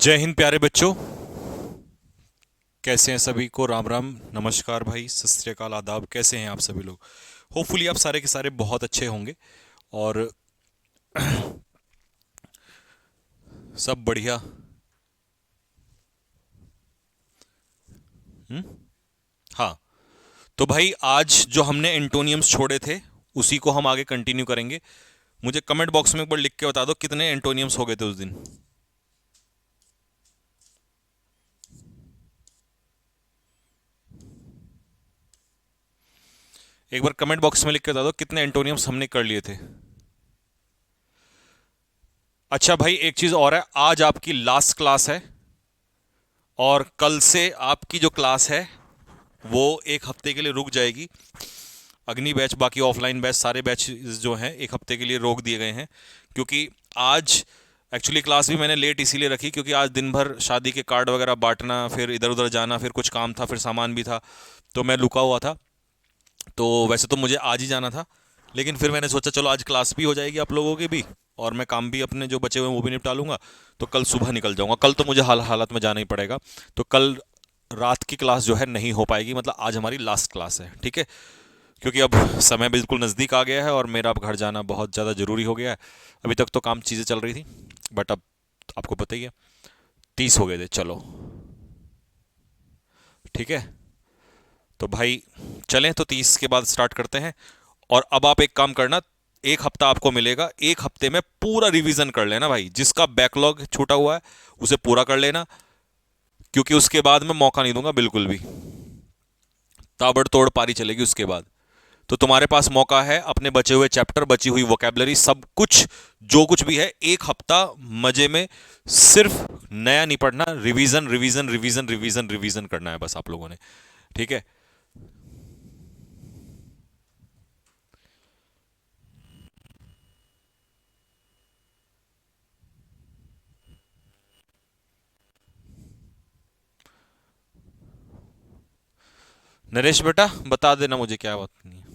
जय हिंद प्यारे बच्चों। कैसे हैं सभी को? राम राम, नमस्कार भाई, सत श्री अकाल, आदाब। कैसे हैं आप सभी लोग? होपफुली आप सारे के सारे बहुत अच्छे होंगे और सब बढ़िया। हम्म। हाँ, तो भाई आज जो हमने एंटोनियम्स छोड़े थे उसी को हम आगे कंटिन्यू करेंगे। मुझे कमेंट बॉक्स में एक बार लिख के बता दो कितने एंटोनियम्स हो गए थे उस दिन। एक बार कमेंट बॉक्स में लिख के बता दो कितने एंटोनियम्स हमने कर लिए थे। अच्छा भाई, एक चीज़ और है, आज आपकी लास्ट क्लास है और कल से आपकी जो क्लास है वो एक हफ्ते के लिए रुक जाएगी। अग्नि बैच, बाकी ऑफलाइन बैच, सारे बैच जो हैं एक हफ्ते के लिए रोक दिए गए हैं, क्योंकि आज एक्चुअली क्लास भी मैंने लेट इसीलिए रखी क्योंकि आज दिन भर शादी के कार्ड वगैरह बांटना, फिर इधर उधर जाना, फिर कुछ काम था, फिर सामान भी था, तो मैं रुका हुआ था। तो वैसे तो मुझे आज ही जाना था, लेकिन फिर मैंने सोचा चलो आज क्लास भी हो जाएगी आप लोगों की भी, और मैं काम भी अपने जो बचे हुए हैं वो भी निपटा लूंगा। तो कल सुबह निकल जाऊंगा। कल तो मुझे हालत में जाना ही पड़ेगा। तो कल रात की क्लास जो है नहीं हो पाएगी, मतलब आज हमारी लास्ट क्लास है, ठीक है? क्योंकि अब समय बिल्कुल नज़दीक आ गया है और मेरा अब घर जाना बहुत ज़्यादा ज़रूरी हो गया है। अभी तक तो काम चीज़ें चल रही थी, बट अब आपको पता ही है, 30 हो गए थे। चलो ठीक है, तो भाई चलें, तो 30 के बाद स्टार्ट करते हैं। और अब आप एक काम करना, एक हफ्ता आपको मिलेगा, एक हफ्ते में पूरा रिवीजन कर लेना भाई, जिसका बैकलॉग छूटा हुआ है उसे पूरा कर लेना, क्योंकि उसके बाद मैं मौका नहीं दूंगा बिल्कुल भी। ताबड़तोड़ पारी चलेगी उसके बाद। तो तुम्हारे पास मौका है अपने बचे हुए चैप्टर, बची हुई वोकेबलरी, सब कुछ जो कुछ भी है, एक हफ्ता मजे में सिर्फ नया नहीं पढ़ना, revision revision revision revision revision करना है बस आप लोगों ने, ठीक है? नरेश बेटा, बता देना मुझे क्या बात नहीं है।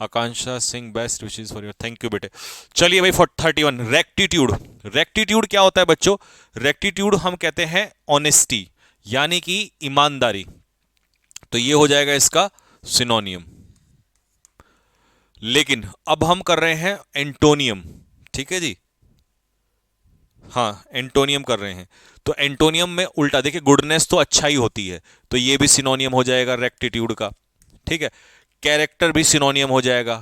Akanksha Singh, best wishes for your, thank you बेटे। चलिए भाई, 31 रेक्टिट्यूड। रेक्टिट्यूड क्या होता है बच्चों? रेक्टिट्यूड हम कहते हैं ऑनेस्टी, यानी कि ईमानदारी। तो ये हो जाएगा इसका सिनोनियम। लेकिन अब हम कर रहे हैं एंटोनियम, ठीक है जी? हाँ, एंटोनियम कर रहे हैं। तो एंटोनियम में उल्टा देखिए, गुडनेस तो अच्छा ही होती है, तो ये भी सिनोनियम हो जाएगा रेक्टिट्यूड का, ठीक है? कैरेक्टर भी सिनोनियम हो जाएगा।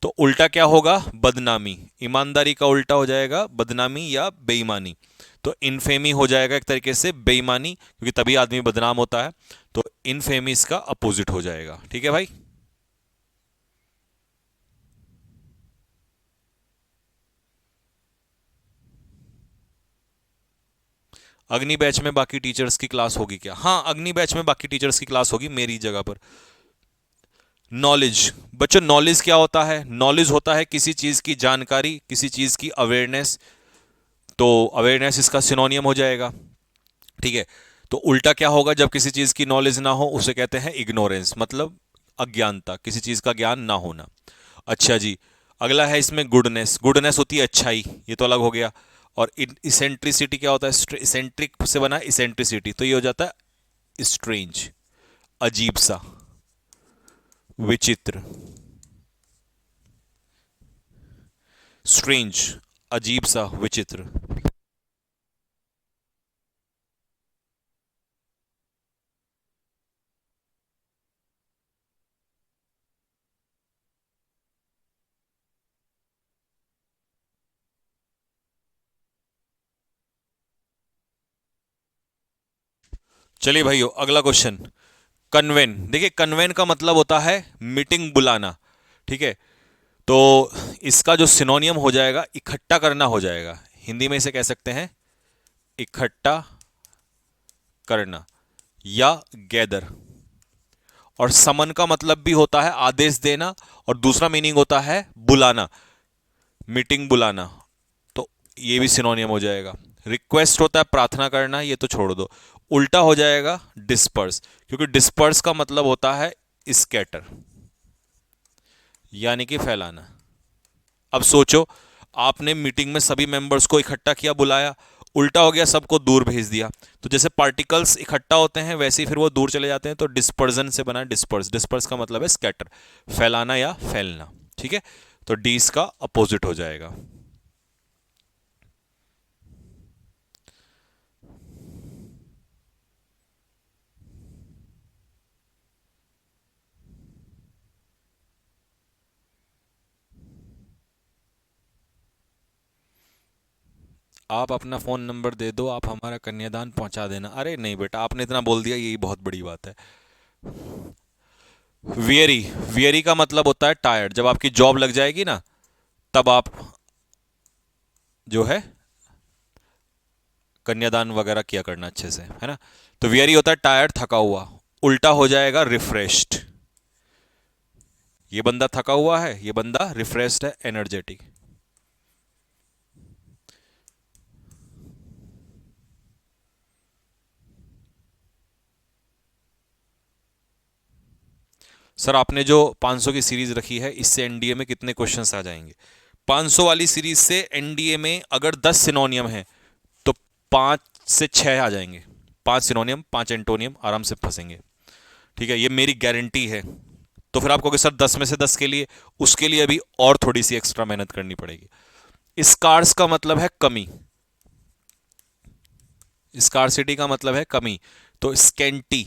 तो उल्टा क्या होगा? बदनामी। ईमानदारी का उल्टा हो जाएगा बदनामी या बेईमानी। तो इनफेमी हो जाएगा एक तरीके से बेईमानी, क्योंकि तभी आदमी बदनाम होता है। तो इनफेमी इसका अपोजिट हो जाएगा, ठीक है भाई? अग्नि बैच में बाकी टीचर्स की क्लास होगी क्या? हाँ, अग्नि बैच में बाकी टीचर्स की क्लास होगी मेरी जगह पर। नॉलेज बच्चों, नॉलेज क्या होता है? नॉलेज होता है किसी चीज की जानकारी, किसी चीज की अवेयरनेस। तो अवेयरनेस इसका सिनोनियम हो जाएगा, ठीक है? तो उल्टा क्या होगा जब किसी चीज की नॉलेज ना हो? उसे कहते हैं इग्नोरेंस, मतलब अज्ञानता, किसी चीज का ज्ञान ना होना। अच्छा जी, अगला है इसमें गुडनेस। गुडनेस होती है अच्छाई, ये तो अलग हो गया। और इसेंट्रिसिटी क्या होता है? इसेंट्रिक से बना इसेंट्रिसिटी, तो ये हो जाता है स्ट्रेंज, अजीब सा, विचित्र। स्ट्रेंज, अजीब सा, विचित्र। चलिए भाइयों, अगला क्वेश्चन। कन्वेन, देखिए कन्वेन का मतलब होता है मीटिंग बुलाना, ठीक है? तो इसका जो सिनोनियम हो जाएगा, इकट्ठा करना हो जाएगा। हिंदी में इसे कह सकते हैं इकट्ठा करना या गैदर। और समन का मतलब भी होता है आदेश देना, और दूसरा मीनिंग होता है बुलाना, मीटिंग बुलाना। तो ये भी सिनोनियम हो जाएगा। रिक्वेस्ट होता है प्रार्थना करना, ये तो छोड़ दो। उल्टा हो जाएगा डिस्पर्स, क्योंकि डिस्पर्स का मतलब होता है स्कैटर। यानी कि फैलाना। अब सोचो, आपने मीटिंग में सभी मेंबर्स को इकट्ठा किया, बुलाया, उल्टा हो गया, सबको दूर भेज दिया। तो जैसे पार्टिकल्स इकट्ठा होते हैं वैसे ही फिर वो दूर चले जाते हैं। तो डिस्पर्जन से बना डिस्पर्स। डिस्पर्स का मतलब है स्कैटर, फैलाना या फैलना। ठीक है, तो डी इसका अपोजिट हो जाएगा। आप अपना फोन नंबर दे दो, आप हमारा कन्यादान पहुंचा देना। अरे नहीं बेटा, आपने इतना बोल दिया, यही बहुत बड़ी बात है। वियरी, वियरी का मतलब होता है टायर्ड। जब आपकी जॉब लग जाएगी ना, तब आप जो है कन्यादान वगैरह किया करना अच्छे से, है ना। तो वियरी होता है टायर्ड, थका हुआ। उल्टा हो जाएगा रिफ्रेश्ड। ये बंदा थका हुआ है, ये बंदा रिफ्रेश्ड है, एनर्जेटिक। सर आपने जो 500 की सीरीज रखी है, इससे एनडीए में कितने क्वेश्चंस आ जाएंगे? 500 वाली सीरीज से एनडीए में अगर 10 सिनोनियम है तो 5 से 6 आ जाएंगे। 5 सिनोनियम, 5 एंटोनियम आराम से फंसेंगे। ठीक है, ये मेरी गारंटी है। तो फिर आपको, सर 10 में से 10 के लिए, उसके लिए अभी और थोड़ी सी एक्स्ट्रा मेहनत करनी पड़ेगी। स्कार्स का मतलब है कमी, स्कारसिटी का मतलब है कमी। तो स्केंटी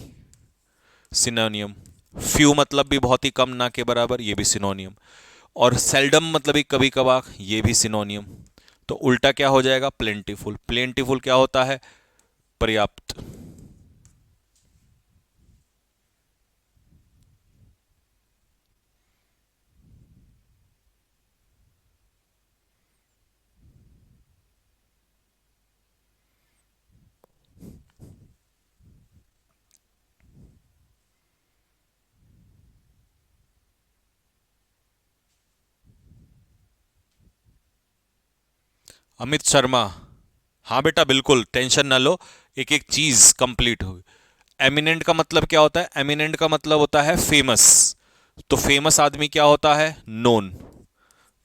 सिनोनियम। फ्यू मतलब भी बहुत ही कम, ना के बराबर, ये भी सिनोनियम। और सेल्डम मतलब ही कभी कभार, ये भी सिनोनियम। तो उल्टा क्या हो जाएगा? प्लेंटीफुल। प्लेंटीफुल क्या होता है? पर्याप्त। अमित शर्मा, हाँ बेटा बिल्कुल, टेंशन ना लो, एक एक चीज कंप्लीट होगी। एमिनेंट का मतलब क्या होता है? एमिनेंट का मतलब होता है फेमस। तो फेमस आदमी क्या होता है? नोन।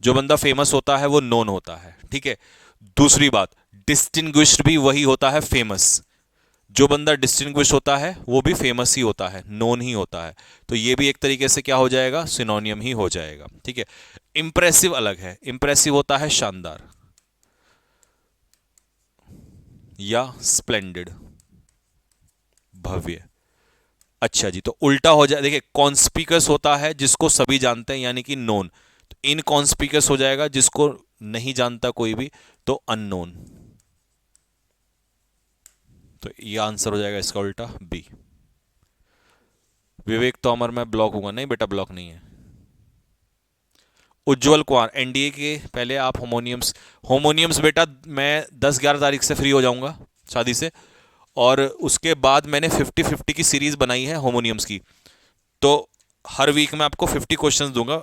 जो बंदा फेमस होता है वो नोन होता है। ठीक है, दूसरी बात, डिस्टिंग्विश्ड भी वही होता है, फेमस। जो बंदा डिस्टिंग्विश होता है वो भी फेमस ही होता है, नोन ही होता है। तो ये भी एक तरीके से क्या हो जाएगा? सिनोनियम ही हो जाएगा। ठीक है, इंप्रेसिव अलग है। इंप्रेसिव होता है शानदार या स्प्लेंडेड, भव्य। अच्छा जी, तो उल्टा हो जाए, देखिए, कॉन्स्पिकस होता है जिसको सभी जानते हैं, यानी कि नोन। तो इनकॉन्स्पिकस हो जाएगा जिसको नहीं जानता कोई भी, तो अननोन। तो ये आंसर हो जाएगा इसका उल्टा, बी। विवेक तोमर, मैं ब्लॉक हूंगा? नहीं बेटा, ब्लॉक नहीं है। उज्जवल कुमार, एनडीए के पहले आप होमोनियम्स। होमोनियम्स बेटा, मैं 10-11 तारीख से फ्री हो जाऊंगा शादी से, और उसके बाद मैंने 50-50 की सीरीज बनाई है होमोनियम्स की। तो हर वीक में आपको 50 क्वेश्चंस दूंगा,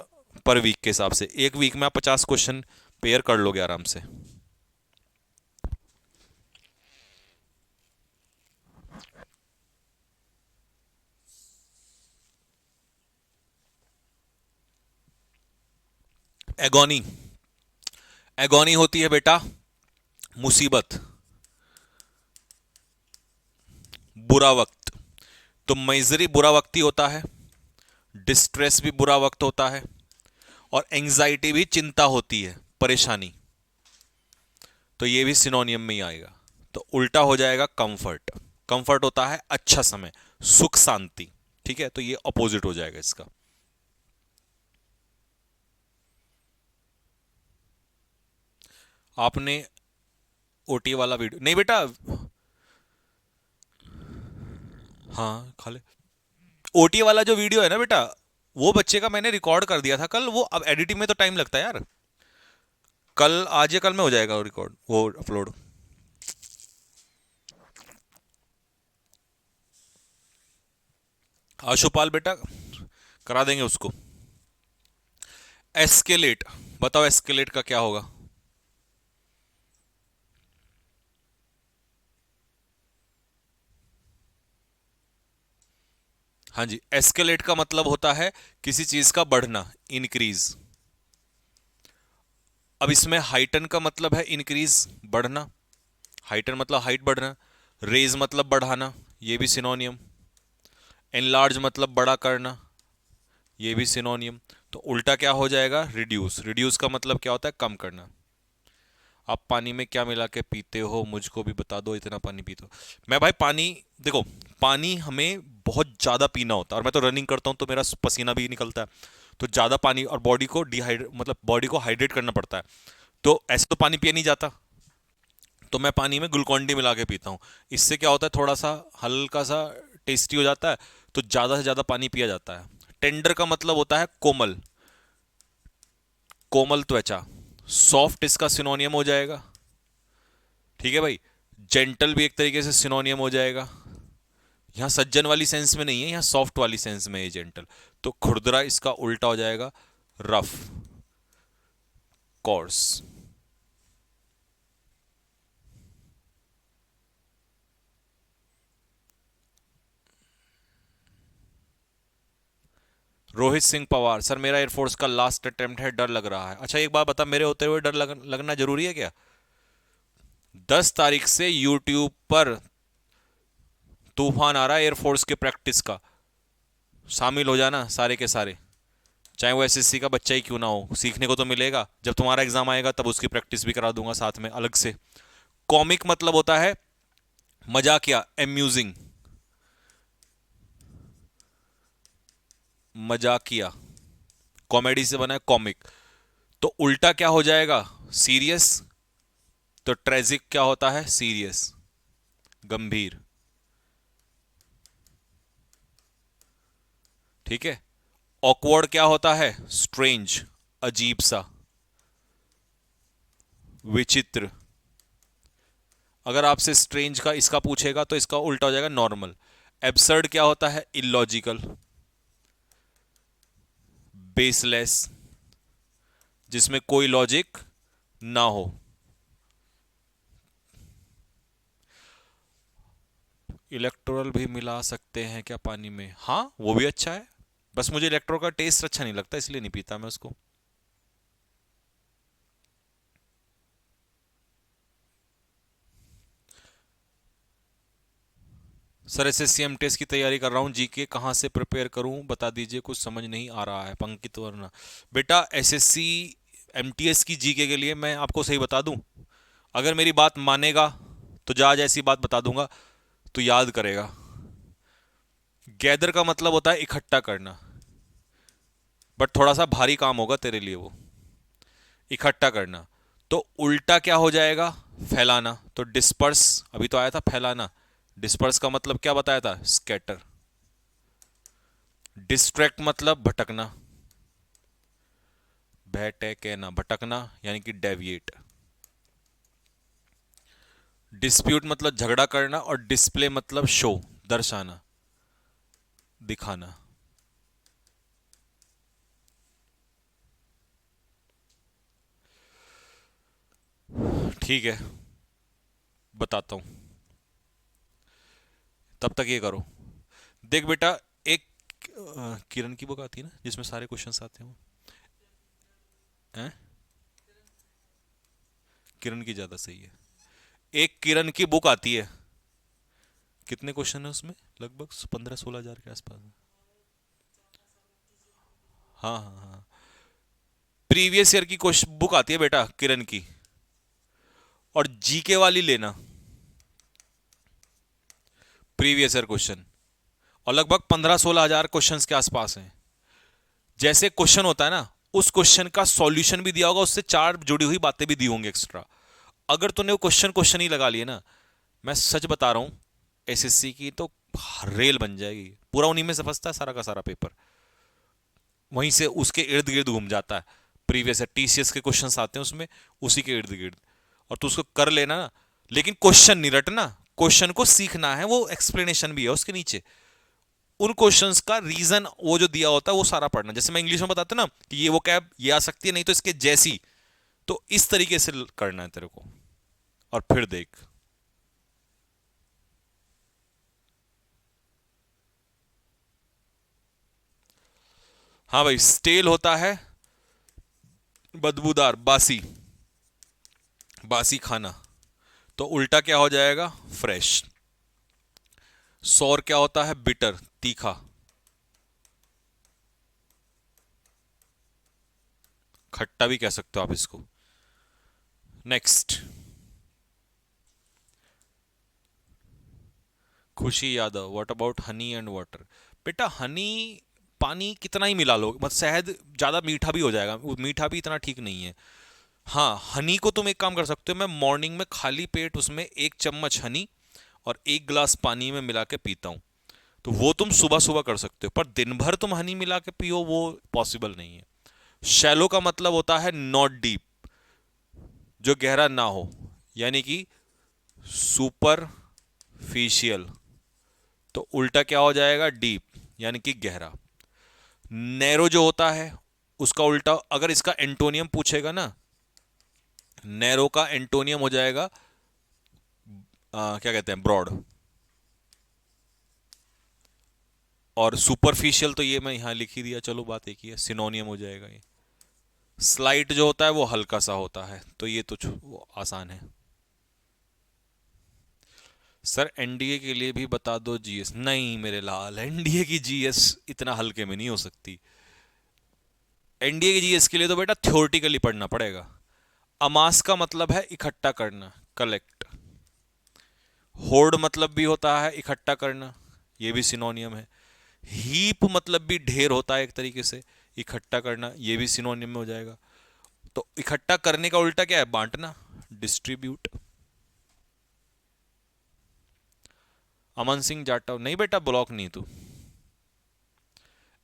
पर वीक के हिसाब से। एक वीक में आप 50 क्वेश्चन पेयर कर लोगे आराम से। एगोनी, एगोनी होती है बेटा मुसीबत, बुरा वक्त। तो मिजरी बुरा वक्त ही होता है, डिस्ट्रेस भी बुरा वक्त होता है, और एंजाइटी भी चिंता होती है, परेशानी। तो ये भी सिनोनियम में ही आएगा। तो उल्टा हो जाएगा कंफर्ट। कंफर्ट होता है अच्छा समय, सुख शांति। ठीक है, तो ये अपोजिट हो जाएगा इसका। आपने ओटी वाला वीडियो नहीं बेटा? हाँ खा ले। ओटी वाला जो वीडियो है ना बेटा, वो बच्चे का मैंने रिकॉर्ड कर दिया था कल। वो अब एडिटिंग में तो टाइम लगता है यार। कल, आज या कल में हो जाएगा वो रिकॉर्ड, वो अपलोड। आशुपाल बेटा, करा देंगे उसको। एस्केलेट, बताओ एस्केलेट का क्या होगा? हाँ जी, एस्केलेट का मतलब होता है किसी चीज का बढ़ना, इंक्रीज। अब इसमें हाइटन का मतलब है इंक्रीज, बढ़ना। हाइटन मतलब हाइट बढ़ना। रेज मतलब बढ़ाना, ये भी सिनोनियम। एनलार्ज मतलब बड़ा करना, ये भी सिनोनियम। तो उल्टा क्या हो जाएगा, रिड्यूस। रिड्यूस का मतलब क्या होता है, कम करना। आप पानी में क्या मिला के पीते हो, मुझको भी बता दो, इतना पानी पीते हो। मैं भाई पानी, देखो, पानी हमें बहुत ज़्यादा पीना होता है, और मैं तो रनिंग करता हूँ तो मेरा पसीना भी निकलता है। तो ज़्यादा पानी, और बॉडी को डिहाइड्रेट, मतलब बॉडी को हाइड्रेट करना पड़ता है। तो ऐसे तो पानी पिया नहीं जाता, तो मैं पानी में ग्लूकॉन डी मिला के पीता हूँ। इससे क्या होता है, थोड़ा सा हल्का सा टेस्टी हो जाता है, तो ज़्यादा से ज़्यादा पानी पिया जाता है। टेंडर का मतलब होता है कोमल, कोमल त्वचा। सॉफ्ट इसका सिनोनियम हो जाएगा। ठीक है भाई। जेंटल भी एक तरीके से सिनोनियम हो जाएगा। यहाँ सज्जन वाली सेंस में नहीं है, यहाँ सॉफ्ट वाली सेंस में है जेंटल। तो खुरदरा इसका उल्टा हो जाएगा, rough, course. Rohit Singh Pawar, sir मेरा एयरफोर्स का लास्ट अटेम्प्ट है, डर लग रहा है। अच्छा एक बात बता, मेरे होते हुए डर लगना जरूरी है क्या? 10 तारीख से यूट्यूब पर तूफान आ रहा है एयरफोर्स के प्रैक्टिस का। शामिल हो जाना सारे के सारे, चाहे वो एसएससी का बच्चा ही क्यों ना हो, सीखने को तो मिलेगा। जब तुम्हारा एग्जाम आएगा तब उसकी प्रैक्टिस भी करा दूंगा साथ में अलग से। कॉमिक मतलब होता है मजाकिया, एम्यूजिंग, मजाकिया। कॉमेडी से बना है कॉमिक। तो उल्टा क्या हो जाएगा, सीरियस। तो ट्रेजिक क्या होता है, सीरियस, गंभीर। ठीक है। ऑकवर्ड क्या होता है, स्ट्रेंज, अजीब सा, विचित्र। अगर आपसे स्ट्रेंज का इसका पूछेगा तो इसका उल्टा हो जाएगा, नॉर्मल। एब्सर्ड क्या होता है, इलॉजिकल, बेसलेस, जिसमें कोई लॉजिक ना हो। इलेक्ट्रोल भी मिला सकते हैं क्या पानी में? हाँ वो भी अच्छा है, बस मुझे इलेक्ट्रोल का टेस्ट अच्छा नहीं लगता, इसलिए नहीं पीता मैं उसको। सर एसएससी एमटीएस की तैयारी कर रहा हूँ, जीके कहाँ से प्रिपेयर करूँ बता दीजिए, कुछ समझ नहीं आ रहा है। पंकित वर्मा, बेटा एसएससी एमटीएस की जीके के लिए मैं आपको सही बता दूं, अगर मेरी बात मानेगा तो जहाज ऐसी बात बता दूंगा तो याद करेगा। गैदर का मतलब होता है इकट्ठा करना, बट थोड़ा सा भारी काम होगा तेरे लिए वो, इकट्ठा करना। तो उल्टा क्या हो जाएगा, फैलाना। तो डिस्पर्स, अभी तो आया था फैलाना। डिस्पर्स का मतलब क्या बताया था, स्कैटर। डिस्ट्रैक्ट मतलब भटकना, भटकना, भटकना यानी कि डेविएट। डिस्प्यूट मतलब झगड़ा करना, और डिस्प्ले मतलब शो, दर्शाना, दिखाना। ठीक है, बताता हूं, तब तक ये करो। देख बेटा, एक किरण की बुक आती है ना जिसमें सारे क्वेश्चंस आते हैं, वो हैं? किरण की ज्यादा सही है। एक किरण की बुक आती है, कितने क्वेश्चन है उसमें, लगभग 15-16 हजार के आसपास। हाँ हाँ हाँ। प्रीवियस ईयर की क्वेश्चन बुक आती है बेटा किरण की, और जीके वाली लेना, प्रीवियस ईयर क्वेश्चन, और लगभग 15-16 हजार क्वेश्चन के आसपास हैं। जैसे क्वेश्चन होता है ना, उस क्वेश्चन का सॉल्यूशन भी दिया होगा, उससे चार जुड़ी हुई बातें भी दी होंगी एक्स्ट्रा। अगर तूने वो क्वेश्चन क्वेश्चन ही लगा लिए ना, मैं सच बता रहा हूं, एसएससी की तो रेल बन जाएगी। पूरा उन्हीं में से फंसता है सारा का सारा पेपर, वहीं से उसके इर्द गिर्द घूम जाता है। प्रीवियस है, टीसीएस के क्वेश्चंस आते हैं उसमें, उसी के इर्द गिर्द। और तू उसको कर लेना ना, लेकिन क्वेश्चन नहीं रटना, क्वेश्चन को सीखना है, वो एक्सप्लेनेशन भी है उसके नीचे। उन क्वेश्चंस का रीजन वो जो दिया होता है वो सारा पढ़ना। जैसे मैं इंग्लिश में बताता ना कि ये वो कैब ये आ सकती है, नहीं तो इसके जैसी। तो इस तरीके से करना है तेरे को, और फिर देख। हाँ भाई, स्टेल होता है बदबूदार, बासी, बासी खाना। तो उल्टा क्या हो जाएगा? फ्रेश। सौर क्या होता है? बिटर, तीखा, खट्टा भी कह सकते हो आप इसको। नेक्स्ट, खुशी Yadav, what about honey and water? बेटा हनी, पानी कितना ही मिला लो, मतलब शहद ज़्यादा मीठा भी हो जाएगा, वो मीठा भी इतना ठीक नहीं है। हाँ, हनी को तुम एक काम कर सकते हो, मैं मॉर्निंग में खाली पेट उसमें 1 चम्मच हनी और 1 गिलास पानी में मिला के पीता हूँ। तो वो तुम सुबह सुबह कर सकते हो, पर दिन भर तुम हनी मिला के पियो वो पॉसिबल नहीं है। शैलो का मतलब होता है नॉट डीप, जो गहरा ना हो, यानी कि सुपरफिशियल। तो उल्टा क्या हो जाएगा? डीप, यानी कि गहरा। नैरो जो होता है उसका उल्टा, अगर इसका एंटोनियम पूछेगा ना, नैरो का एंटोनियम हो जाएगा क्या कहते हैं, ब्रॉड। और सुपरफिशियल तो ये मैं यहां लिख ही दिया, चलो बात एक ही है, सिनोनियम हो जाएगा ये। स्लाइट जो होता है वो हल्का सा होता है, तो ये तो वो आसान है। सर एनडीए के लिए भी बता दो जीएस। नहीं मेरे लाल, एनडीए की जीएस इतना हल्के में नहीं हो सकती। एनडीए की जीएस के लिए तो बेटा थ्योरेटिकली पढ़ना पड़ेगा। अमास का मतलब है इकट्ठा करना, कलेक्ट। होर्ड मतलब भी होता है इकट्ठा करना, ये भी सिनोनियम है। हीप मतलब भी ढेर होता है एक तरीके से, इकट्ठा करना, ये भी सिनोनियम में हो जाएगा। तो इकट्ठा करने का उल्टा क्या है? बांटना, डिस्ट्रीब्यूट। अमन सिंह जाटव, नहीं बेटा ब्लॉक नहीं तू।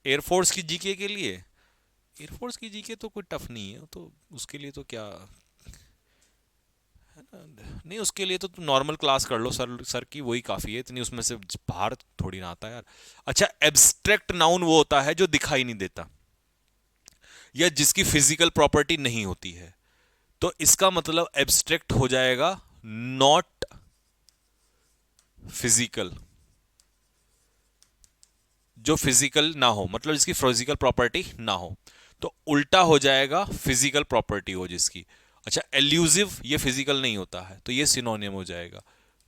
एयरफोर्स की जीके के लिए, एयरफोर्स की जीके तो कोई टफ नहीं है, तो उसके लिए तो क्या है ना, नहीं उसके लिए तो तुम नॉर्मल क्लास कर लो, सर सर की वही काफ़ी है, इतनी उसमें से बाहर थोड़ी ना आता है यार। अच्छा, एब्स्ट्रैक्ट नाउन वो होता है जो दिखाई नहीं देता या जिसकी फिजिकल प्रॉपर्टी नहीं होती है। तो इसका मतलब एब्स्ट्रैक्ट हो जाएगा नॉट फिजिकल, जो फिजिकल ना हो, मतलब जिसकी फिजिकल प्रॉपर्टी ना हो। तो उल्टा हो जाएगा फिजिकल प्रॉपर्टी हो जिसकी। अच्छा, एल्यूसिव ये फिजिकल नहीं होता है, तो ये सिनोनियम हो जाएगा।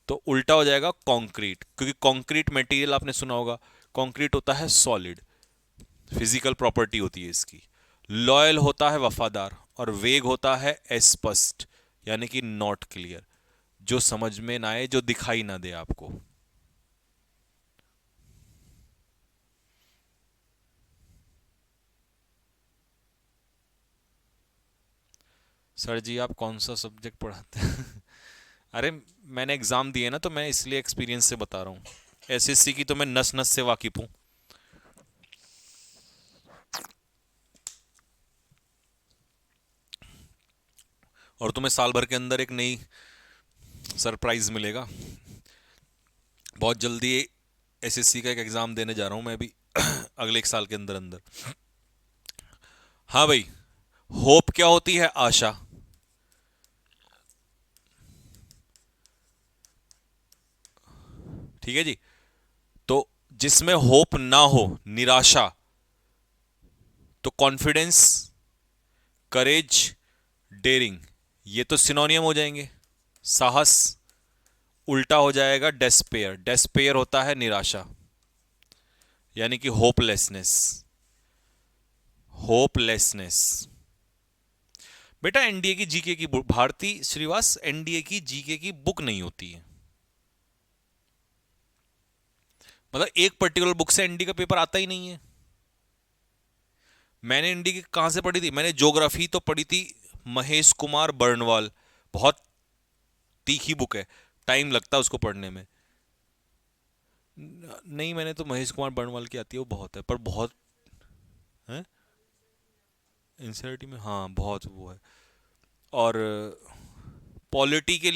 तो उल्टा हो जाएगा कंक्रीट, क्योंकि कंक्रीट मटेरियल आपने सुना होगा, कंक्रीट होता है सॉलिड, फिजिकल प्रॉपर्टी होती है इसकी। लॉयल होता है वफादार, और वेग होता है अस्पष्ट, यानी कि नॉट क्लियर, जो समझ में ना आए, जो दिखाई ना दे आपको। सर जी आप कौन सा सब्जेक्ट पढ़ाते हैं? अरे मैंने एग्जाम दिए ना, तो मैं इसलिए एक्सपीरियंस से बता रहा हूँ। एसएससी की तो मैं नस नस से वाकिफ हूँ। और तुम्हें साल भर के अंदर एक नई सरप्राइज मिलेगा। बहुत जल्दी एसएससी का एक एग्जाम देने जा रहा हूँ मैं भी, अगले 1 साल के अंदर अंदर। हाँ भाई, होप क्या होती है? आशा। ठीक है जी। तो जिसमें होप ना हो, निराशा, तो कॉन्फिडेंस, करेज, डेयरिंग, ये तो सिनोनियम हो जाएंगे। साहस, उल्टा हो जाएगा डेस्पेयर, डेस्पेयर होता है निराशा, यानी कि होपलेसनेस, होपलेसनेस। बेटा एनडीए की जीके की भारती श्रीवास, एनडीए की जीके की बुक नहीं होती है, मतलब एक पर्टिकुलर बुक से एनडी का पेपर आता ही नहीं है। मैंने एनडी की कहां से पढ़ी थी? मैंने ज्योग्राफी तो पढ़ी थी, महेश कुमार बर्नवाल, बहुत तीखी बुक है, टाइम लगता है उसको पढ़ने में। नहीं, मैंने तो महेश कुमार बर्नवाल की आती है, वो बहुत है, पर बहुत है इंसियरिटी में, हाँ बहुत वो है। और पॉलिटी के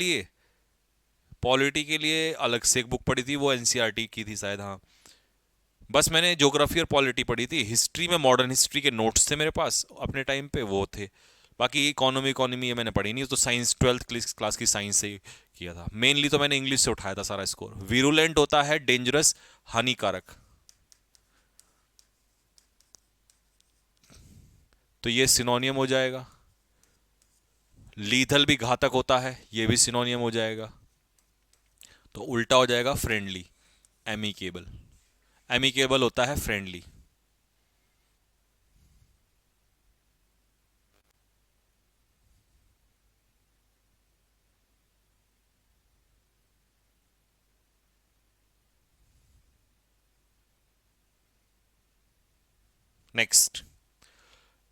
लिए अलग से एक बुक पढ़ी थी, वो एनसीईआरटी की थी शायद, हाँ। बस मैंने ज्योग्राफी और पॉलिटी पढ़ी थी, हिस्ट्री में मॉडर्न हिस्ट्री के नोट्स थे मेरे पास अपने टाइम पे, वो थे। बाकी इकोनॉमी इकोनॉमी ये मैंने पढ़ी नहीं, तो साइंस 12th क्लास की साइंस से ही किया था मेनली, तो मैंने इंग्लिश से उठाया था सारा स्कोर। वीरुलेंट होता है डेंजरस, हानिकारक। तो ये सिनोनियम हो जाएगा। लीथल भी घातक होता है, ये भी सिनोनियम हो जाएगा। तो उल्टा हो जाएगा फ्रेंडली, एमिकेबल। एमिकेबल होता है फ्रेंडली। नेक्स्ट,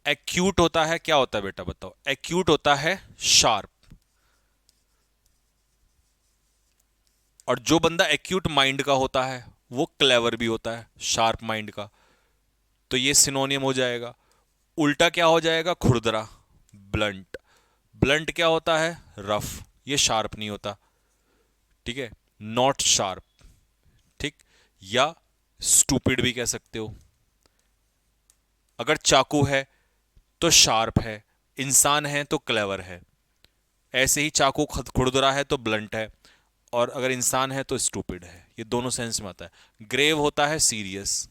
एक्यूट होता है, क्या होता है बेटा बताओ? एक्यूट होता है शार्प। और जो बंदा एक्यूट माइंड का होता है वो क्लेवर भी होता है, शार्प माइंड का। तो ये सिनोनियम हो जाएगा। उल्टा क्या हो जाएगा? खुरदरा, ब्लंट। ब्लंट क्या होता है? रफ, ये शार्प नहीं होता, ठीक है, नॉट शार्प, ठीक। या स्टूपिड भी कह सकते हो। अगर चाकू है तो शार्प है, इंसान है तो क्लेवर है। ऐसे ही चाकू खुरदुरा है तो ब्लंट है, और अगर इंसान है तो स्टूपिड है। ये दोनों सेंस में आता है। ग्रेव होता है सीरियस,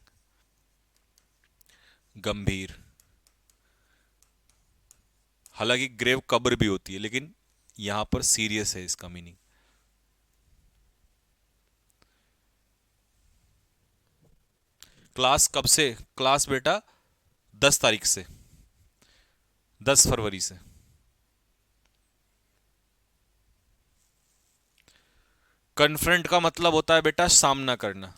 गंभीर। हालांकि ग्रेव कब्र भी होती है, लेकिन यहां पर सीरियस है इसका मीनिंग। क्लास कब से? क्लास बेटा 10 तारीख से, 10 फरवरी से। कन्फ्रंट का मतलब होता है बेटा सामना करना।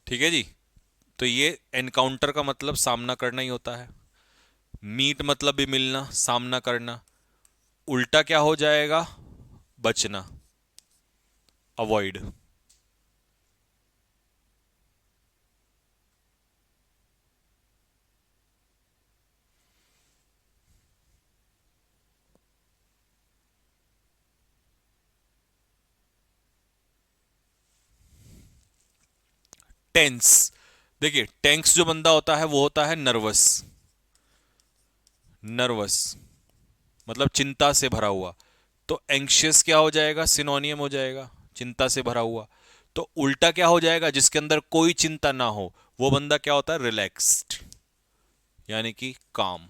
ठीक है जी। तो ये एनकाउंटर का मतलब सामना करना ही होता है। मीट मतलब भी मिलना, सामना करना। उल्टा क्या हो जाएगा? बचना, अवॉइड। टेंस, देखिए टेंस जो बंदा होता है वो होता है नर्वस। नर्वस मतलब चिंता से भरा हुआ। तो एंग्शियस क्या हो जाएगा? सिनोनियम हो जाएगा, चिंता से भरा हुआ। तो उल्टा क्या हो जाएगा? जिसके अंदर कोई चिंता ना हो वो बंदा क्या होता है? रिलैक्स्ड, यानी कि काम।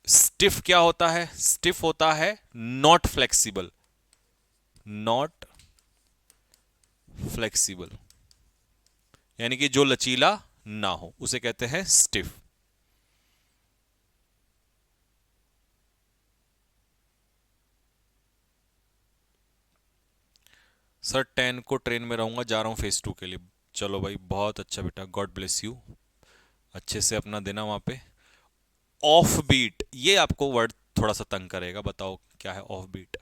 स्टिफ क्या होता है? स्टिफ होता है नॉट फ्लेक्सिबल, नॉट फ्लेक्सिबल, यानी कि जो लचीला ना हो उसे कहते हैं स्टिफ। सर 10 को ट्रेन में रहूंगा, जा रहा हूँ फेज 2 के लिए। चलो भाई, बहुत अच्छा बेटा, गॉड ब्लेस यू। अच्छे से अपना देना वहां पे। ऑफ बीट, ये आपको वर्ड थोड़ा सा तंग करेगा, बताओ क्या है ऑफ बीट?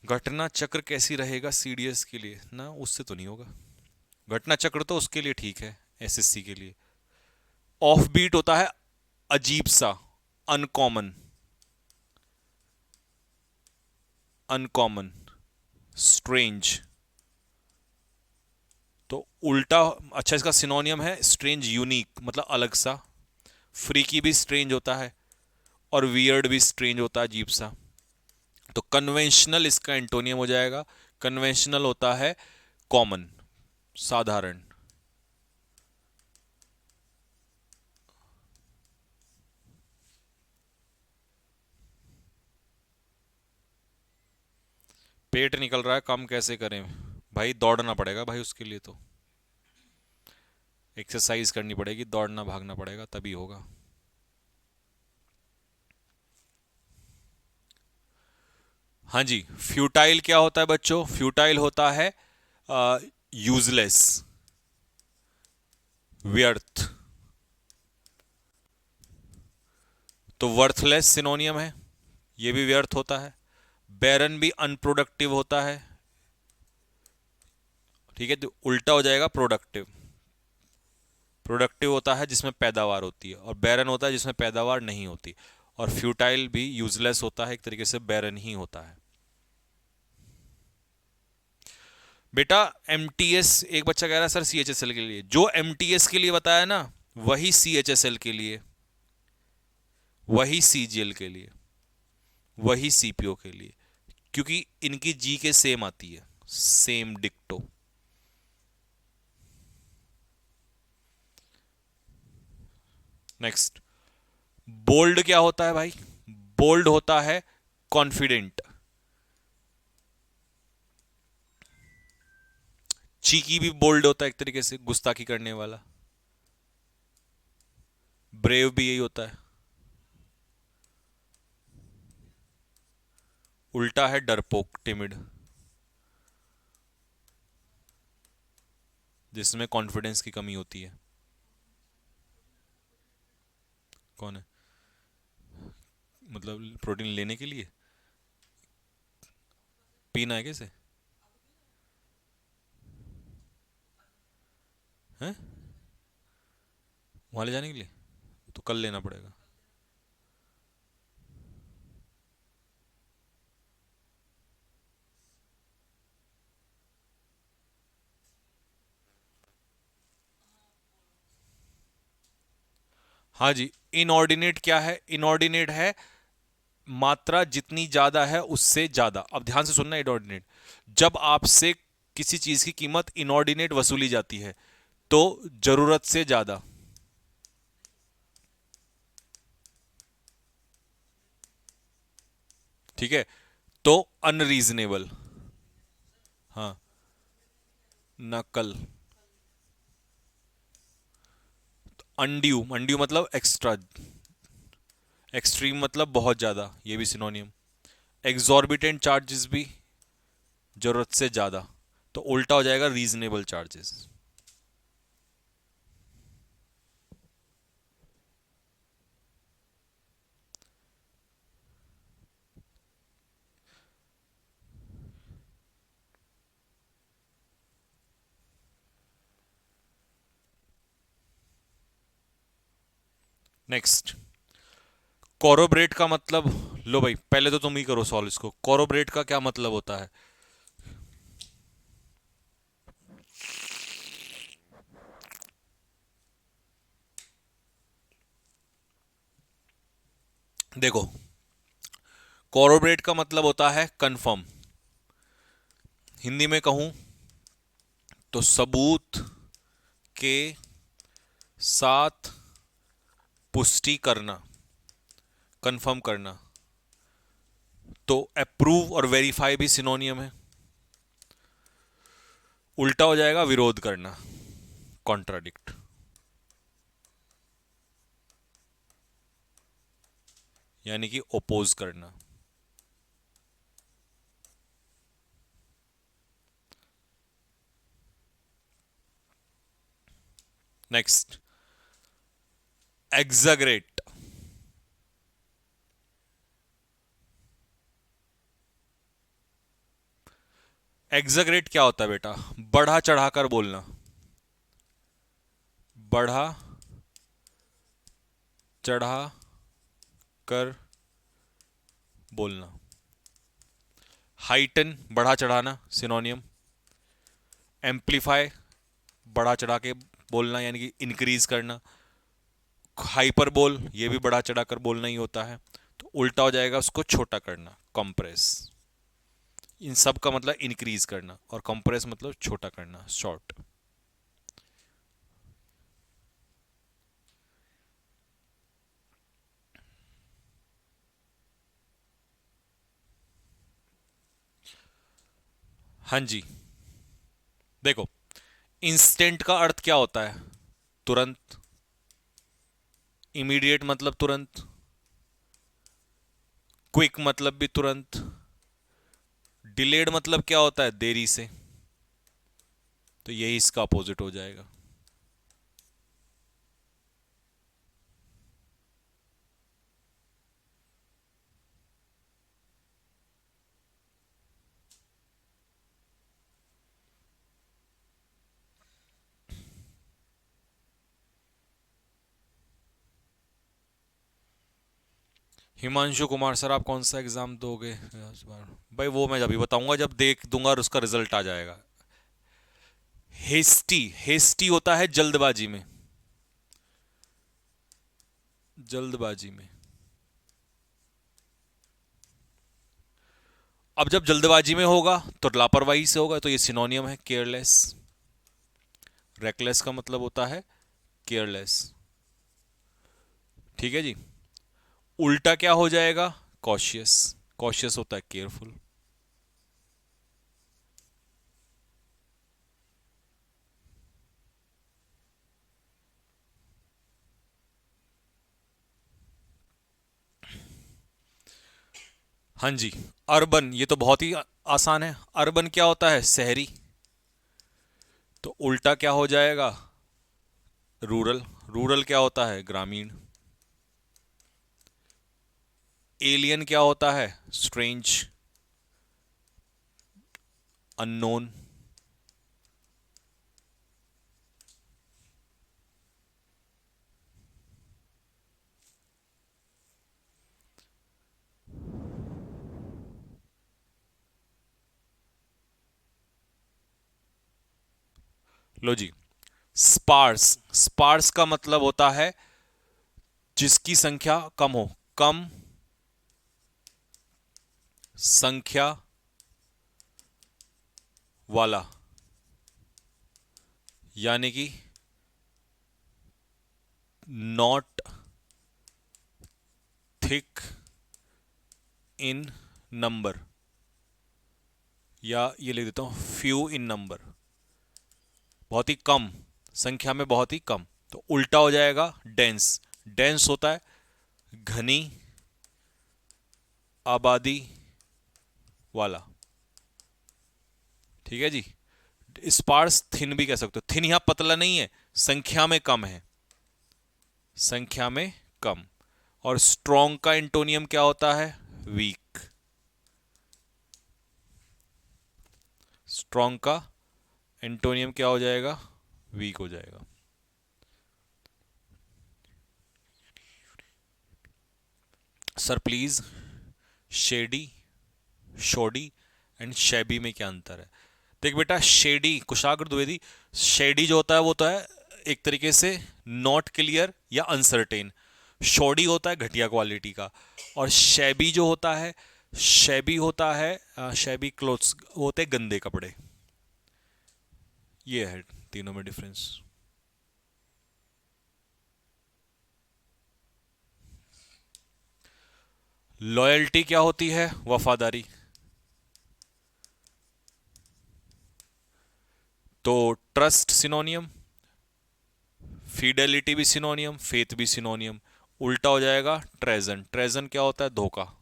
घटना चक्र कैसी रहेगा सीडीएस के लिए ना? उससे तो नहीं होगा। घटना चक्र तो उसके लिए ठीक है, एसएससी के लिए। ऑफ बीट होता है अजीब सा, अनकॉमन, अनकॉमन, स्ट्रेंज। तो उल्टा, अच्छा इसका सिनोनियम है स्ट्रेंज, यूनिक मतलब अलग सा। फ्रीकी भी स्ट्रेंज होता है, और वियर्ड भी स्ट्रेंज होता है, अजीब सा। तो कन्वेंशनल इसका एंटोनियम हो जाएगा। कन्वेंशनल होता है कॉमन, साधारण। पेट निकल रहा है, कम कैसे करें? भाई दौड़ना पड़ेगा भाई, उसके लिए तो एक्सरसाइज करनी पड़ेगी, दौड़ना भागना पड़ेगा, तभी होगा। हाँ जी, फ्यूटाइल क्या होता है बच्चों? फ्यूटाइल होता है यूजलेस, व्यर्थ। तो वर्थलेस सिनोनियम है, ये भी व्यर्थ होता है। बैरन भी अनप्रोडक्टिव होता है, ठीक है। तो उल्टा हो जाएगा प्रोडक्टिव। प्रोडक्टिव होता है जिसमें पैदावार होती है, और बैरन होता है जिसमें पैदावार नहीं होती। और फ्यूटाइल भी यूजलेस होता है, एक तरीके से बैरन ही होता है। बेटा एमटीएस, एक बच्चा कह रहा है सर सीएचएसएल के लिए, जो एमटीएस के लिए बताया ना वही सीएचएसएल के लिए, वही सीजीएल के लिए, वही सीपीओ के लिए, क्योंकि इनकी जी के सेम आती है, सेम डिक्टो। नेक्स्ट, बोल्ड क्या होता है भाई? बोल्ड होता है कॉन्फिडेंट। चीकी भी बोल्ड होता है एक तरीके से, गुस्ताखी करने वाला। ब्रेव भी यही होता है। उल्टा है डरपोक, टिमिड, जिसमें कॉन्फिडेंस की कमी होती है। कौन है? मतलब प्रोटीन लेने के लिए पीना है कैसे? हैं? वहां ले जाने के लिए तो कल लेना पड़ेगा। हाँ जी। इनऑर्डिनेट क्या है? इनऑर्डिनेट है मात्रा जितनी ज्यादा है उससे ज्यादा। अब ध्यान से सुनना, इनऑर्डिनेट, जब आपसे किसी चीज की कीमत इनऑर्डिनेट वसूली जाती है तो जरूरत से ज्यादा। ठीक है, तो अनरीजनेबल। हाँ, नकल। अनड्यू, अनड्यू मतलब एक्स्ट्रा, एक्सट्रीम मतलब बहुत ज्यादा, ये भी सिनोनियम। एग्जॉर्बिटेंट चार्जेस भी जरूरत से ज्यादा, तो उल्टा हो जाएगा रीजनेबल चार्जेस। नेक्स्ट, कोरोबरेट का मतलब, लो भाई पहले तो तुम ही करो सॉल्व इसको। कोरोबरेट का क्या मतलब होता है? देखो, कोरोबरेट का मतलब होता है कंफर्म। हिंदी में कहूं तो सबूत के साथ पुष्टि करना, कंफर्म करना। तो अप्रूव और वेरीफाई भी सिनोनियम है। उल्टा हो जाएगा विरोध करना, कॉन्ट्राडिक्ट। यानी कि ओपोज करना। Next, exaggerate. एग्जैगरेट क्या होता है बेटा? बढ़ा चढ़ाकर बोलना, बढ़ा चढ़ा कर बोलना। हाइटन, बढ़ा चढ़ाना, सिनोनियम। एम्पलीफाई, बढ़ा चढ़ा के बोलना यानी कि इंक्रीज करना। हाइपरबोल, ये भी बढ़ा चढ़ा कर बोलना ही होता है, तो उल्टा हो जाएगा उसको छोटा करना, कंप्रेस। इन सब का मतलब इंक्रीज करना, और कंप्रेस मतलब छोटा करना, शॉर्ट। हाँ जी। देखो, इंस्टेंट का अर्थ क्या होता है? तुरंत। इमीडिएट मतलब तुरंत। क्विक मतलब भी तुरंत। डिलेड मतलब क्या होता है? देरी से। तो यही इसका अपोजिट हो जाएगा। हिमांशु कुमार सर, आप कौन सा एग्जाम दोगे इस बार? भाई वो मैं अभी बताऊंगा जब देख दूंगा और उसका रिजल्ट आ जाएगा। हेस्टी, हेस्टी होता है जल्दबाजी में, जल्दबाजी में। अब जब जल्दबाजी में होगा तो लापरवाही से होगा, तो ये सिनोनियम है केयरलेस। रेकलेस का मतलब होता है केयरलेस। ठीक है जी। उल्टा क्या हो जाएगा? कॉशियस। कॉशियस होता है केयरफुल। हाँ जी। अर्बन, ये तो बहुत ही आसान है। अर्बन क्या होता है? शहरी। तो उल्टा क्या हो जाएगा? रूरल। रूरल क्या होता है? ग्रामीण। एलियन क्या होता है? Strange, unknown. लो जी। स्पार्स, स्पार्स का मतलब होता है जिसकी संख्या कम हो, कम संख्या वाला, यानी कि नॉट थिक इन नंबर, या ये लिख देता हूं फ्यू इन नंबर, बहुत ही कम संख्या में, बहुत ही कम। तो उल्टा हो जाएगा डेंस। डेंस होता है घनी आबादी वाला। ठीक है जी। स्पार्स थिन भी कह सकते हो। थिन यहां पतला नहीं है, संख्या में कम है, संख्या में कम। और स्ट्रॉन्ग का इंटोनियम क्या होता है? वीक। स्ट्रॉन्ग का एंटोनियम क्या हो जाएगा? वीक हो जाएगा। Sir please, shady, shoddy and shabby में क्या अंतर है? देख बेटा, शेडी, कुशाग्र द्विवेदी, शेडी जो होता है वो तो है एक तरीके से नॉट क्लियर या अनसर्टेन। शोडी होता है घटिया क्वालिटी का। और शैबी जो होता है, शैबी होता है, शैबी क्लोथ्स होते गंदे कपड़े। ये है तीनों में डिफरेंस। लॉयल्टी क्या होती है? वफादारी। तो ट्रस्ट सिनोनियम, फिडेलिटी भी सिनोनियम, फेथ भी सिनोनियम। उल्टा हो जाएगा ट्रेजन। ट्रेजन क्या होता है? धोखा,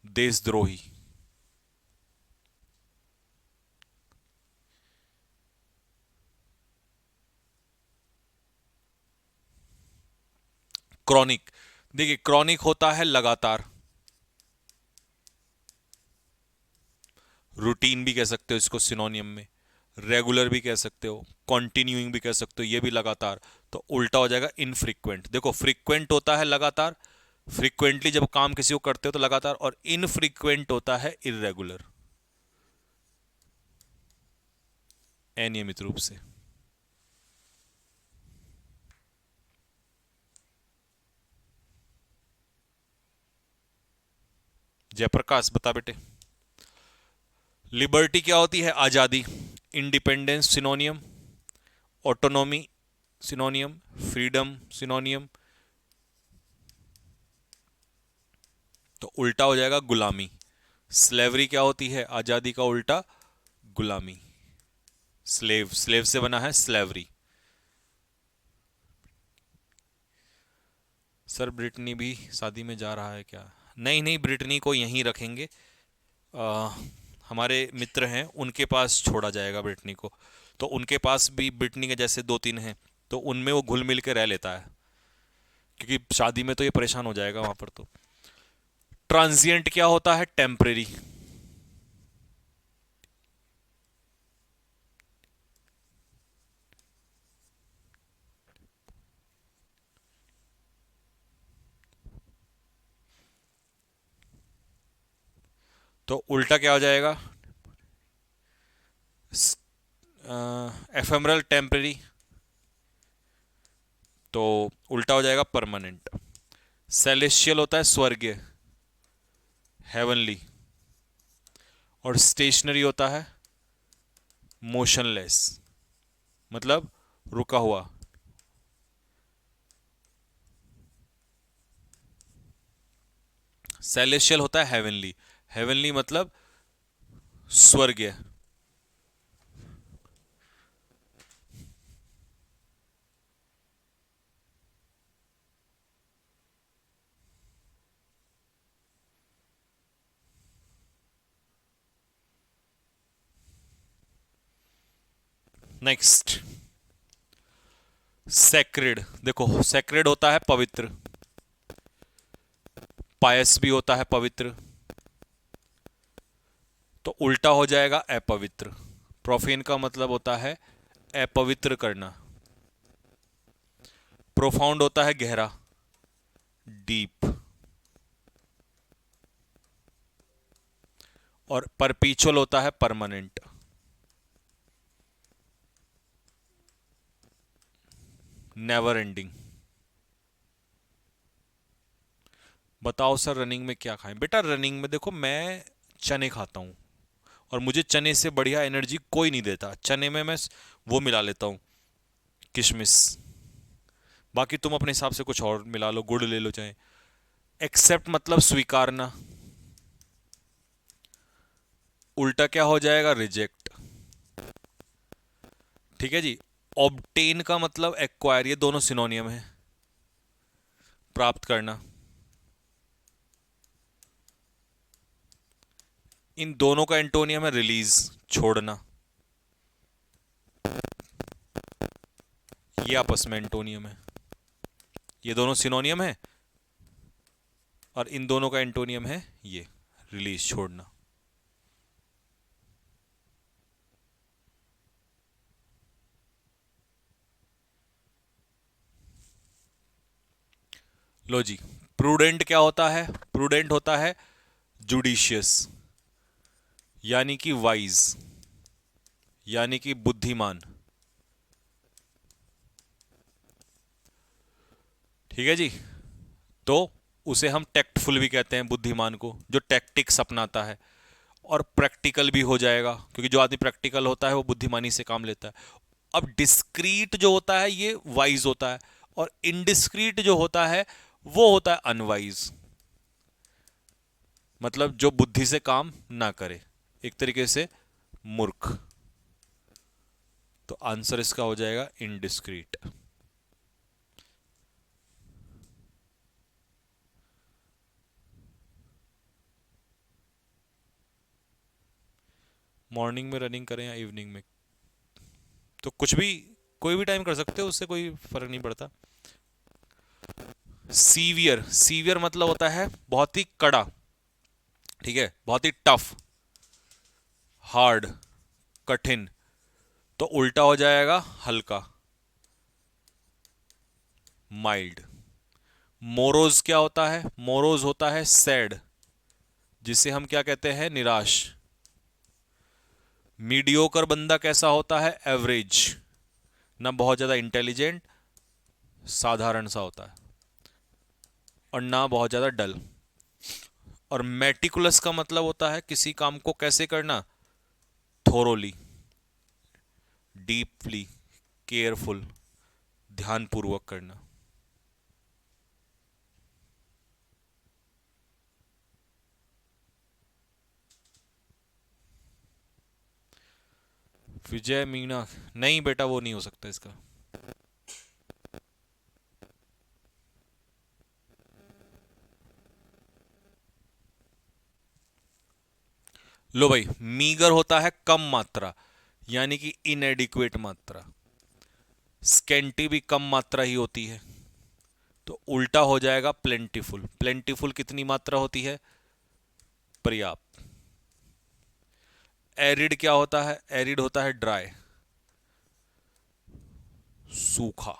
देशद्रोही। क्रॉनिक, देखिए क्रॉनिक होता है लगातार। रूटीन भी कह सकते हो इसको सिनोनियम में। रेगुलर भी कह सकते हो, कॉन्टिन्यूइंग भी कह सकते हो, ये भी लगातार। तो उल्टा हो जाएगा इनफ्रीक्वेंट। देखो फ्रीक्वेंट होता है लगातार, फ्रीक्वेंटली जब काम किसी को करते हो तो लगातार। और इनफ्रीक्वेंट होता है इरेगुलर, अनियमित रूप से। जयप्रकाश बता बेटे। लिबर्टी क्या होती है? आजादी। Independence सिनोनियम, autonomy सिनोनियम, freedom सिनोनियम। तो उल्टा हो जाएगा गुलामी। स्लेवरी क्या होती है? आजादी का उल्टा गुलामी। स्लेव, स्लेव से बना है स्लेवरी। सर ब्रिटनी भी शादी में जा रहा है क्या? नहीं नहीं, ब्रिटनी को यहीं रखेंगे। आ, हमारे मित्र हैं, उनके पास छोड़ा जाएगा ब्रिटनी को। तो उनके पास भी ब्रिटनी के जैसे दो तीन हैं, तो उनमें वो घुल मिल के रह लेता है, क्योंकि शादी में तो ये परेशान हो जाएगा वहां पर। तो ट्रांजिएंट क्या होता है? टेम्परेरी। तो उल्टा क्या हो जाएगा? एफेमरल टेम्पररी, तो उल्टा हो जाएगा परमानेंट। सेलेस्टियल होता है स्वर्गीय, हेवनली। और स्टेशनरी होता है मोशनलेस, मतलब रुका हुआ। सेलेस्टियल होता है हेवनली, हेवनली मतलब स्वर्गीय। Next, sacred. देखो सेक्रेड होता है पवित्र, पायस भी होता है पवित्र, तो उल्टा हो जाएगा अपवित्र। प्रोफेन का मतलब होता है अपवित्र करना। प्रोफाउंड होता है गहरा, डीप। और परपीचुअल होता है परमानेंट। Never ending. बताओ सर रनिंग में क्या खाएं? बेटा रनिंग में देखो मैं चने खाता हूं, और मुझे चने से बढ़िया एनर्जी कोई नहीं देता। चने में मैं वो मिला लेता हूं, किशमिश। बाकी तुम अपने हिसाब से कुछ और मिला लो, गुड़ ले लो चाहे। एक्सेप्ट मतलब स्वीकारना, उल्टा क्या हो जाएगा? रिजेक्ट। ठीक है जी। ऑब्टेन का मतलब एक्वायर, ये दोनों सिनोनियम है, प्राप्त करना। इन दोनों का एंटोनियम है रिलीज, छोड़ना। ये आपस में एंटोनियम है, ये दोनों सिनोनियम है, और इन दोनों का एंटोनियम है ये, रिलीज, छोड़ना। लो जी, प्रूडेंट क्या होता है? प्रूडेंट होता है जुडिशियस, यानी कि वाइज, यानी कि बुद्धिमान। ठीक है जी। तो उसे हम टैक्टफुल भी कहते हैं, बुद्धिमान को, जो टैक्टिक्स अपनाता है। और प्रैक्टिकल भी हो जाएगा, क्योंकि जो आदमी प्रैक्टिकल होता है वो बुद्धिमानी से काम लेता है। अब डिस्क्रीट जो होता है ये वाइज होता है, और इनडिस्क्रीट जो होता है वो होता है अनवाइज, मतलब जो बुद्धि से काम ना करे, एक तरीके से मूर्ख। तो आंसर इसका हो जाएगा इनडिस्क्रीट। मॉर्निंग में रनिंग करें या इवनिंग में, तो कुछ भी, कोई भी टाइम कर सकते हो, उससे कोई फर्क नहीं पड़ता। सीवियर, सीवियर मतलब होता है बहुत ही कड़ा, ठीक है, बहुत ही टफ, हार्ड, कठिन। तो उल्टा हो जाएगा हल्का, माइल्ड। मोरोज क्या होता है? मोरोज होता है सैड, जिसे हम क्या कहते हैं? निराश। मीडियोकर बंदा कैसा होता है? एवरेज, ना बहुत ज्यादा इंटेलिजेंट, साधारण सा होता है, और ना बहुत ज्यादा डल। और मेटिकुलस का मतलब होता है किसी काम को कैसे करना? थोरोली, डीपली, केयरफुल, ध्यानपूर्वक करना। विजय मीणा, नहीं बेटा वो नहीं हो सकता इसका। लो भाई, मीगर होता है कम मात्रा, यानी कि इनएडिक्वेट मात्रा। स्केंटी भी कम मात्रा ही होती है, तो उल्टा हो जाएगा प्लेंटीफुल। प्लेंटीफुल कितनी मात्रा होती है? पर्याप्त। एरिड क्या होता है? एरिड होता है ड्राई, सूखा,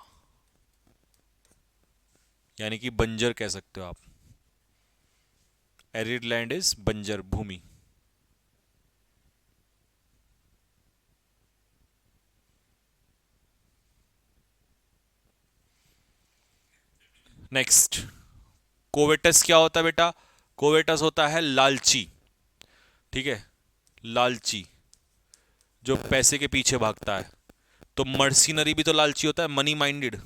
यानी कि बंजर कह सकते हो आप। एरिड लैंड इज बंजर भूमि। नेक्स्ट, कोवेटस क्या होता है बेटा? कोवेटस होता है लालची, ठीक है, लालची, जो पैसे के पीछे भागता है। तो मर्सिनरी भी तो लालची होता है, मनी माइंडेड।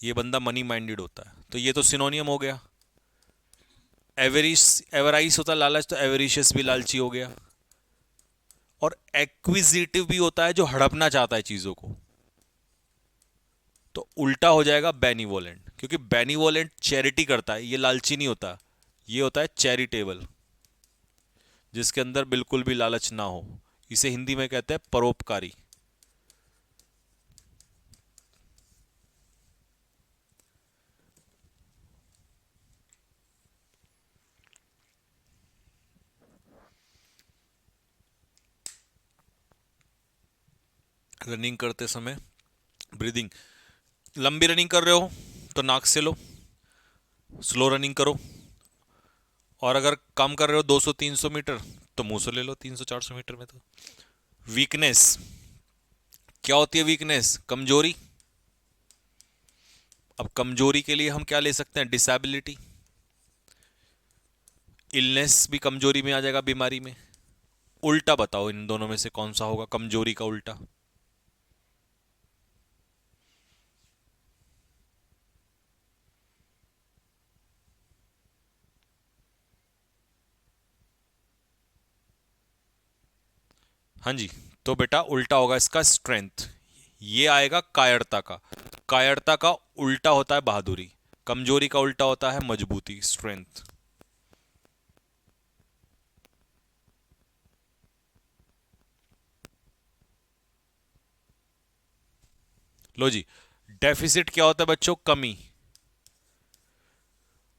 ये बंदा मनी माइंडेड होता है, तो ये तो सिनोनियम हो गया। एवरिश, एवराइस होता है लालच, तो एवरिशियस भी लालची हो गया। और एक्विजिटिव भी होता है, जो हड़पना चाहता है चीजों को, तो उल्टा हो जाएगा बेनिवोलेंट, क्योंकि बेनिवोलेंट चैरिटी करता है, ये लालची नहीं होता, ये होता है चैरिटेबल, जिसके अंदर बिल्कुल भी लालच ना हो। इसे हिंदी में कहते हैं परोपकारी। रनिंग करते समय ब्रीदिंग, लंबी रनिंग कर रहे हो तो नाक से लो, स्लो रनिंग करो, और अगर कम कर रहे हो 200-300 मीटर तो मुंह से ले लो 300-400 मीटर में। तो वीकनेस क्या होती है? वीकनेस कमजोरी। अब कमजोरी के लिए हम क्या ले सकते हैं? डिसेबिलिटी। इलनेस भी कमजोरी में आ जाएगा, बीमारी में। उल्टा बताओ इन दोनों में से कौन सा होगा कमजोरी का उल्टा? हाँ जी, तो बेटा उल्टा होगा इसका स्ट्रेंथ। ये आएगा कायरता का। कायरता का उल्टा होता है बहादुरी। कमजोरी का उल्टा होता है मजबूती, स्ट्रेंथ। लो जी, डेफिसिट क्या होता है बच्चों? कमी।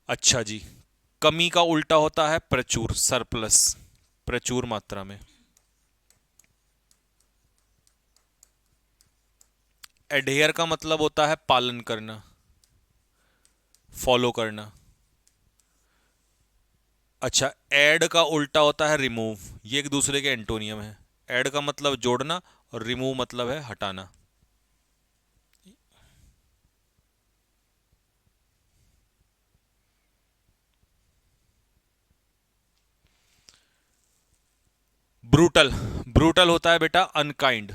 अच्छा जी, कमी का उल्टा होता है प्रचुर, सरप्लस, प्रचुर मात्रा में। एडहेयर का मतलब होता है पालन करना, फॉलो करना। अच्छा, ऐड का उल्टा होता है रिमूव। ये एक दूसरे के एंटोनियम है। ऐड का मतलब जोड़ना, और रिमूव मतलब है हटाना। ब्रूटल, ब्रूटल होता है बेटा अनकाइंड।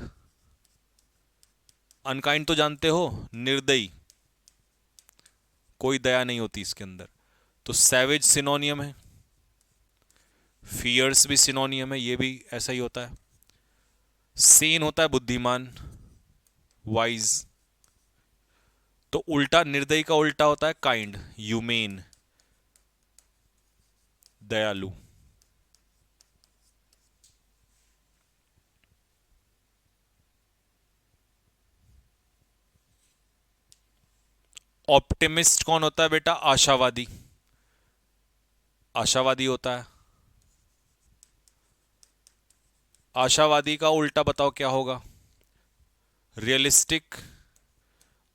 अनकाइंड तो जानते हो, निर्दयी, कोई दया नहीं होती इसके अंदर। तो सैवेज सिनोनियम है, फियर्स भी सिनोनियम है, ये भी ऐसा ही होता है। सेन होता है बुद्धिमान, वाइज। तो उल्टा, निर्दयी का उल्टा होता है काइंड, ह्यूमेन, दयालु। ऑप्टिमिस्ट कौन होता है बेटा? आशावादी, आशावादी होता है। आशावादी का उल्टा बताओ क्या होगा? रियलिस्टिक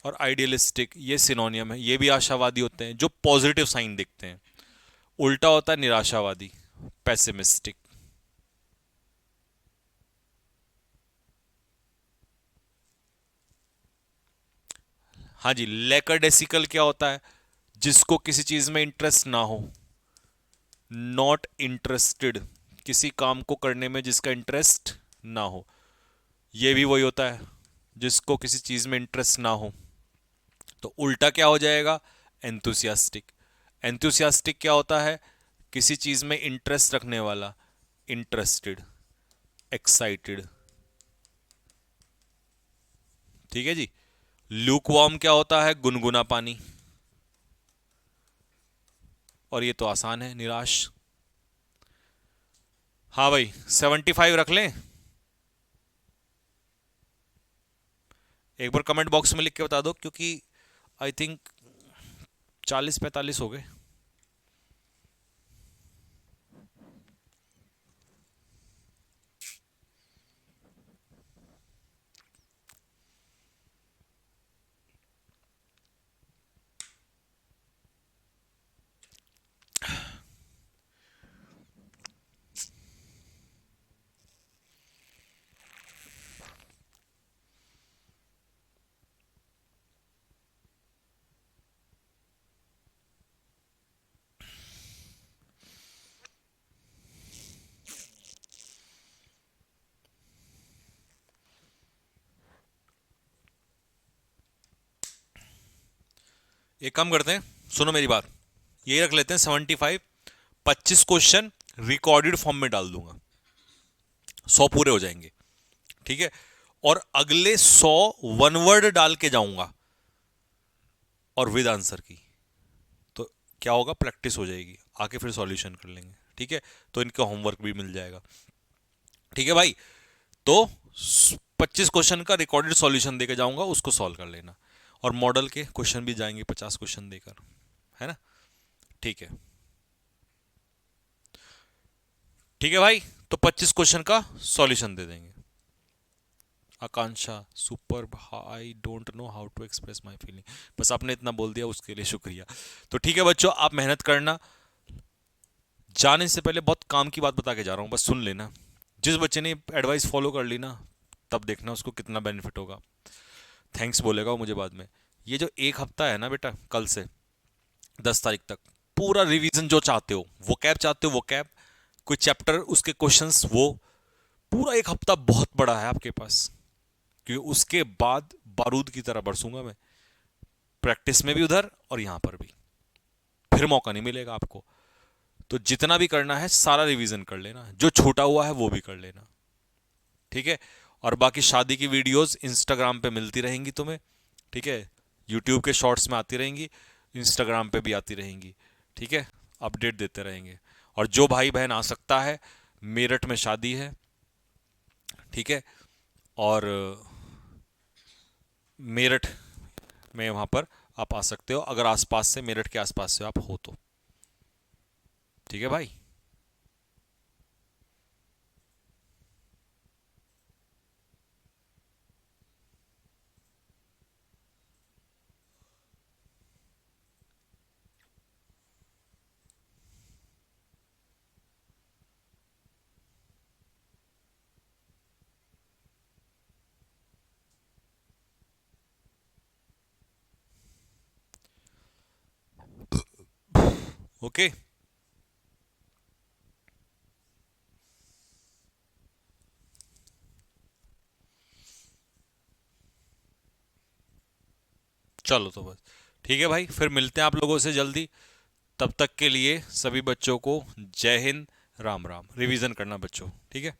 और आइडियलिस्टिक, ये सिनोनियम है, ये भी आशावादी होते हैं, जो पॉजिटिव साइन देखते हैं। उल्टा होता है निराशावादी, पेसिमिस्टिक। हाँ जी, लेकरडेसिकल क्या होता है? जिसको किसी चीज में इंटरेस्ट ना हो, नॉट इंटरेस्टेड, किसी काम को करने में जिसका इंटरेस्ट ना हो। ये भी वही होता है, जिसको किसी चीज में इंटरेस्ट ना हो। तो उल्टा क्या हो जाएगा? एंथुसियास्टिक। एंथुसियास्टिक क्या होता है? किसी चीज में इंटरेस्ट रखने वाला, इंटरेस्टेड, एक्साइटेड। ठीक है जी। ल्यूकवार्म क्या होता है? गुनगुना पानी। और ये तो आसान है, निराश। हाँ भाई, 75 रख लें? एक बार कमेंट बॉक्स में लिख के बता दो, क्योंकि आई थिंक 40-45 हो गए। एक काम करते हैं, सुनो मेरी बात, यही रख लेते हैं 75। 25 क्वेश्चन रिकॉर्डेड फॉर्म में डाल दूंगा, 100 पूरे हो जाएंगे, ठीक है। और अगले 100 वन वर्ड डाल के जाऊंगा और विद आंसर की। तो क्या होगा, प्रैक्टिस हो जाएगी, आके फिर सॉल्यूशन कर लेंगे, ठीक है। तो इनका होमवर्क भी मिल जाएगा, ठीक है भाई। तो 25 क्वेश्चन का रिकॉर्डेड सॉल्यूशन देकर जाऊंगा, उसको सॉल्व कर लेना। और मॉडल के क्वेश्चन भी जाएंगे 50 क्वेश्चन देकर, है ना, ठीक है। ठीक है भाई, तो 25 क्वेश्चन का सॉल्यूशन दे देंगे। Akanksha super, I don't know how to express my feeling, बस आपने इतना बोल दिया उसके लिए शुक्रिया। तो ठीक है बच्चों, आप मेहनत करना। जाने से पहले बहुत काम की बात बता के जा रहा हूं, बस सुन लेना। जिस बच्चे ने एडवाइस फॉलो कर ली ना, तब देखना उसको कितना बेनिफिट होगा। थैंक्स बोलेगा वो मुझे बाद में। ये जो एक हफ्ता है ना बेटा, कल से 10 तारीख तक, पूरा रिवीजन जो चाहते हो, वो कैब चाहते हो वो कैब, कोई चैप्टर उसके क्वेश्चंस, वो पूरा एक हफ्ता बहुत बड़ा है आपके पास, क्योंकि उसके बाद बारूद की तरह बरसूंगा मैं, प्रैक्टिस में भी उधर और यहां पर भी, फिर मौका नहीं मिलेगा आपको। तो जितना भी करना है सारा रिवीजन कर लेना, जो छूटा हुआ है वो भी कर लेना, ठीक है। और बाकी शादी की वीडियोस इंस्टाग्राम पे मिलती रहेंगी तुम्हें, ठीक है। यूट्यूब के शॉर्ट्स में आती रहेंगी, इंस्टाग्राम पे भी आती रहेंगी, ठीक है। अपडेट देते रहेंगे। और जो भाई बहन आ सकता है, मेरठ में शादी है, ठीक है। और मेरठ में वहां पर आप आ सकते हो, अगर आसपास से, मेरठ के आसपास से आप हो तो, ठीक है भाई। ओके, चलो तो बस ठीक है भाई, फिर मिलते हैं आप लोगों से जल्दी। तब तक के लिए सभी बच्चों को जय हिंद, राम राम। रिवीजन करना बच्चों, ठीक है।